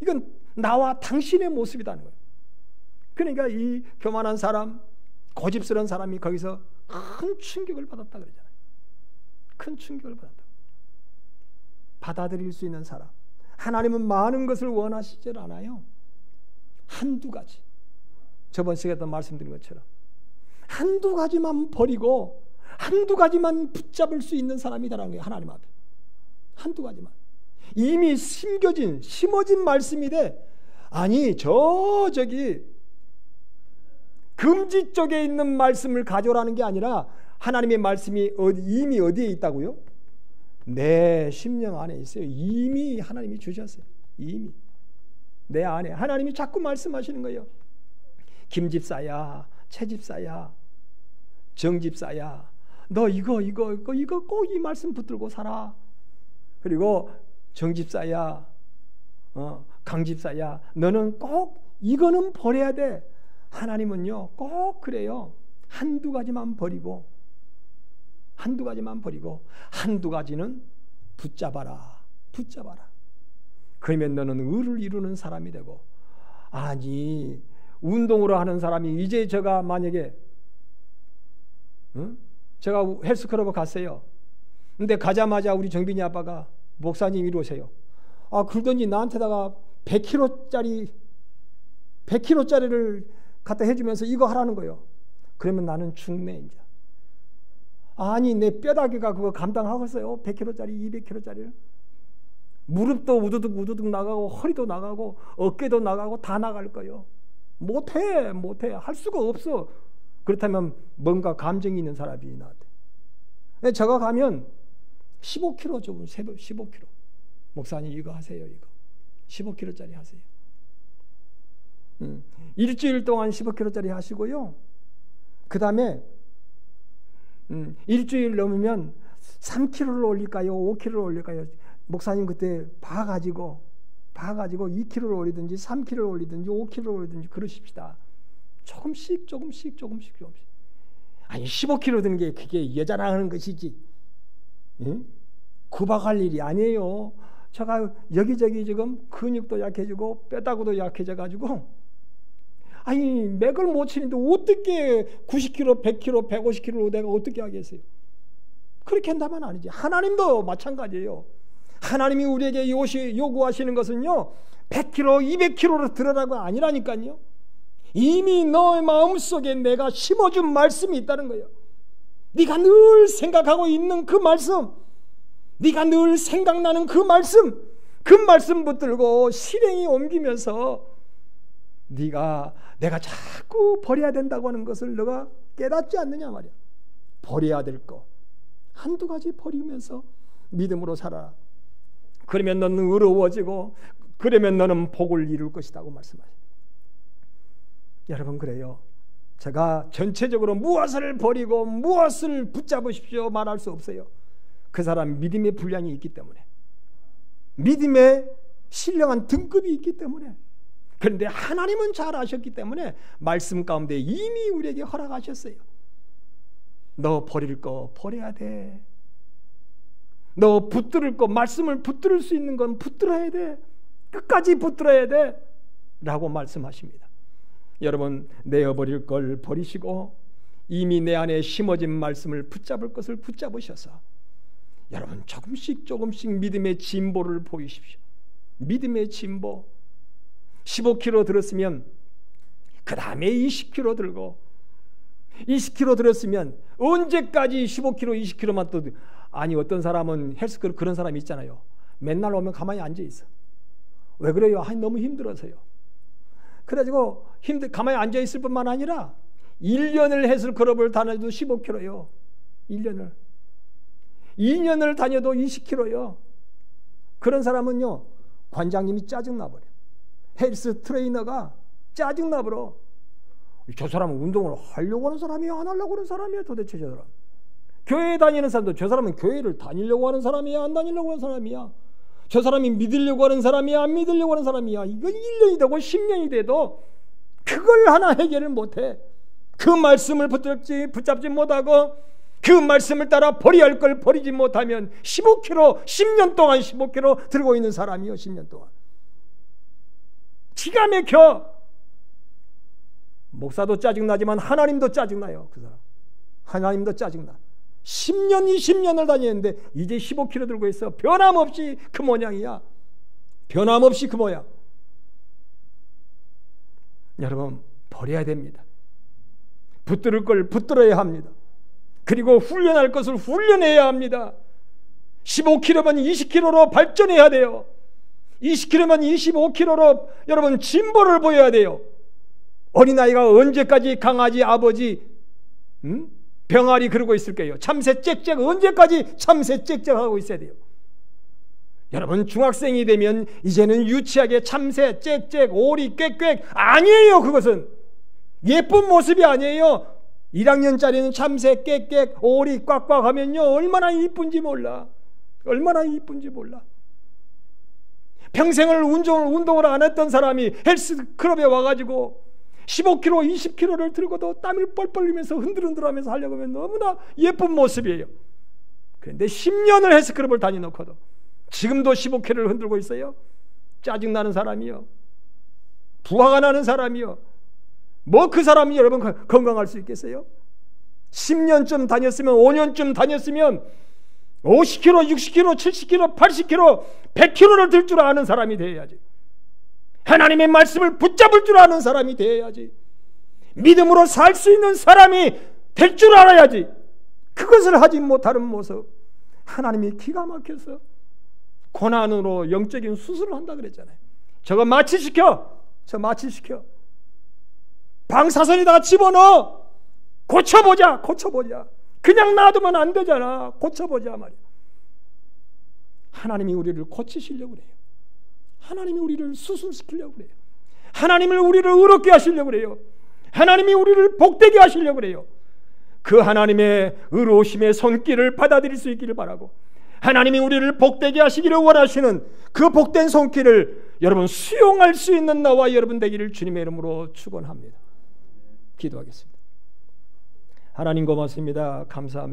이건 나와 당신의 모습이라는 거예요. 그러니까 이 교만한 사람, 고집스러운 사람이 거기서 큰 충격을 받았다 그러잖아요. 큰 충격을 받았다. 받아들일 수 있는 사람. 하나님은 많은 것을 원하시질 않아요. 한두 가지. 저번 시간에도 말씀드린 것처럼 한두 가지만 버리고 한두 가지만 붙잡을 수 있는 사람이다라는 거예요. 하나님 앞에 한두 가지만. 이미 심어진 말씀이래. 아니 저기 금지 쪽에 있는 말씀을 가져오라는 게 아니라 하나님의 말씀이 이미 어디에 있다고요? 내 심령 안에 있어요. 이미 하나님이 주셨어요. 이미 내 안에 하나님이 자꾸 말씀하시는 거예요. 김집사야, 최집사야, 정집사야, 너 이거 꼭 이 말씀 붙들고 살아. 그리고 정집사야, 강집사야, 너는 꼭 이거는 버려야 돼. 하나님은요 꼭 그래요. 한두 가지만 버리고 한두 가지는 붙잡아라. 그러면 너는 의를 이루는 사람이 되고. 아니, 운동으로 하는 사람이 이제 제가 만약에 제가 헬스클럽 갔어요. 근데 가자마자 우리 정빈이 아빠가 목사님 이러세요. 그러더니 나한테다가 100kg짜리를 갖다 해주면서 이거 하라는 거예요. 그러면 나는 죽네 이제. 아니, 내 뼈다귀가 그거 감당하겠어요? 100kg짜리, 200kg짜리를? 무릎도 우두둑 나가고 허리도 나가고 어깨도 나가고 다 나갈 거예요. 못해. 할 수가 없어. 그렇다면 뭔가 감정이 있는 사람이 나한테. 제가 가면 15kg 줘. 15kg. 목사님 이거 하세요. 이거 15kg짜리 하세요. 일주일 동안 15kg짜리 하시고요. 그 다음에 일주일 넘으면 3kg를 올릴까요? 5kg를 올릴까요? 목사님 그때 봐가지고 2kg를 올리든지 3kg를 올리든지 5kg를 올리든지 그러십시다. 조금씩. 아니 15kg 드는 게 그게 여자라는 것이지. 응? 구박할 일이 아니에요. 제가 여기저기 지금 근육도 약해지고 뼈다구도 약해져가지고 아니 맥을 못 치는데 어떻게 90kg, 100kg, 150kg로 내가 어떻게 하겠어요? 그렇게 한다면 아니지. 하나님도 마찬가지예요. 하나님이 우리에게 요구하시는 것은요 100kg, 200kg로 들어라고 아니라니까요. 이미 너의 마음속에 내가 심어준 말씀이 있다는 거예요. 네가 늘 생각하고 있는 그 말씀, 네가 늘 생각나는 그 말씀 붙들고 실행이 옮기면서 내가 자꾸 버려야 된다고 하는 것을 너가 깨닫지 않느냐 말이야. 버려야 될 거 한두 가지 버리면서 믿음으로 살아라. 그러면 너는 의로워지고 그러면 너는 복을 이룰 것이라고 말씀하십니다. 여러분 그래요. 제가 전체적으로 무엇을 버리고 무엇을 붙잡으십시오 말할 수 없어요. 그 사람 믿음의 분량이 있기 때문에, 믿음의 신령한 등급이 있기 때문에. 그런데 하나님은 잘 아셨기 때문에 말씀 가운데 이미 우리에게 허락하셨어요. 너 버릴 거 버려야 돼. 너 붙들을 거, 말씀을 붙들을 수 있는 건 붙들어야 돼. 끝까지 붙들어야 돼 라고 말씀하십니다. 여러분 내어버릴 걸 버리시고 이미 내 안에 심어진 말씀을 붙잡을 것을 붙잡으셔서 여러분 조금씩 믿음의 진보를 보이십시오. 믿음의 진보. 15kg 들었으면 그 다음에 20kg 들고, 20kg 들었으면 언제까지 15kg 20kg만 또. 아니 어떤 사람은 헬스클럽 그런 사람이 있잖아요. 맨날 오면 가만히 앉아있어. 왜 그래요? 아니 너무 힘들어서요. 그래가지고 가만히 앉아있을 뿐만 아니라 1년을 헬스클럽을 다녀도 15kg요 2년을 다녀도 20kg요. 그런 사람은요 관장님이 짜증나버려. 헬스 트레이너가 짜증나버려. 저 사람은 운동을 하려고 하는 사람이야 안 하려고 하는 사람이야 도대체 저 사람. 교회 다니는 사람도 저 사람은 교회를 다니려고 하는 사람이야 안 다니려고 하는 사람이야. 저 사람이 믿으려고 하는 사람이야 안 믿으려고 하는 사람이야. 이건 1년이 되고 10년이 돼도 그걸 하나 해결을 못해. 그 말씀을 붙잡지 못하고 그 말씀을 따라 버려야 할 걸 버리지 못하면 15kg 10년 동안 15kg 들고 있는 사람이요. 10년 동안 기가 막혀. 목사도 짜증나지만 하나님도 짜증나요. 그 사람 하나님도 짜증나. 10년 20년을 다녔는데 이제 15kg 들고 있어. 변함없이 그 모양이야. 변함없이 그 모양. 여러분 버려야 됩니다. 붙들을 걸 붙들어야 합니다. 그리고 훈련할 것을 훈련해야 합니다. 15kg면 20kg로 발전해야 돼요. 20kg면 25kg로 여러분 진보를 보여야 돼요. 어린아이가 언제까지 강아지 아버지 병아리 그러고 있을 거예요. 참새 짹짹, 언제까지 참새 짹짹 하고 있어야 돼요? 여러분 중학생이 되면 이제는 유치하게 참새 짹짹, 오리 꽥꽥 아니에요. 그것은 예쁜 모습이 아니에요. 1학년짜리는 참새 꽥꽥, 오리 꽉꽉 하면요 얼마나 이쁜지 몰라. 얼마나 이쁜지 몰라. 평생을 운동을 안 했던 사람이 헬스클럽에 와가지고 15kg, 20kg를 들고도 땀을 뻘뻘 흘리면서 흔들흔들하면서 하려고 하면 너무나 예쁜 모습이에요. 그런데 10년을 헬스클럽을 다니놓고도 지금도 15kg를 흔들고 있어요. 짜증나는 사람이요. 부화가 나는 사람이요. 뭐 그 사람이 여러분 건강할 수 있겠어요? 10년쯤 다녔으면 5년쯤 다녔으면 50kg, 60kg, 70kg, 80kg, 100kg를 들 줄 아는 사람이 되어야지. 하나님의 말씀을 붙잡을 줄 아는 사람이 되어야지. 믿음으로 살 수 있는 사람이 될 줄 알아야지. 그것을 하지 못하는 모습, 하나님이 기가 막혀서 고난으로 영적인 수술을 한다 그랬잖아요. 저거 마취시켜. 저 마취시켜. 방사선에다가 집어넣어. 고쳐보자. 그냥 놔두면 안 되잖아. 고쳐보자 말이야. 하나님이 우리를 고치시려고 그래요. 하나님이 우리를 수술시키려고 그래요. 하나님을 우리를 의롭게 하시려고 그래요. 하나님이 우리를 복되게 하시려고 그래요. 그 하나님의 의로우심의 손길을 받아들일 수 있기를 바라고, 하나님이 우리를 복되게 하시기를 원하시는 그 복된 손길을 여러분 수용할 수 있는 나와 여러분 되기를 주님의 이름으로 축원합니다. 기도하겠습니다. 하나님 고맙습니다. 감사합니다.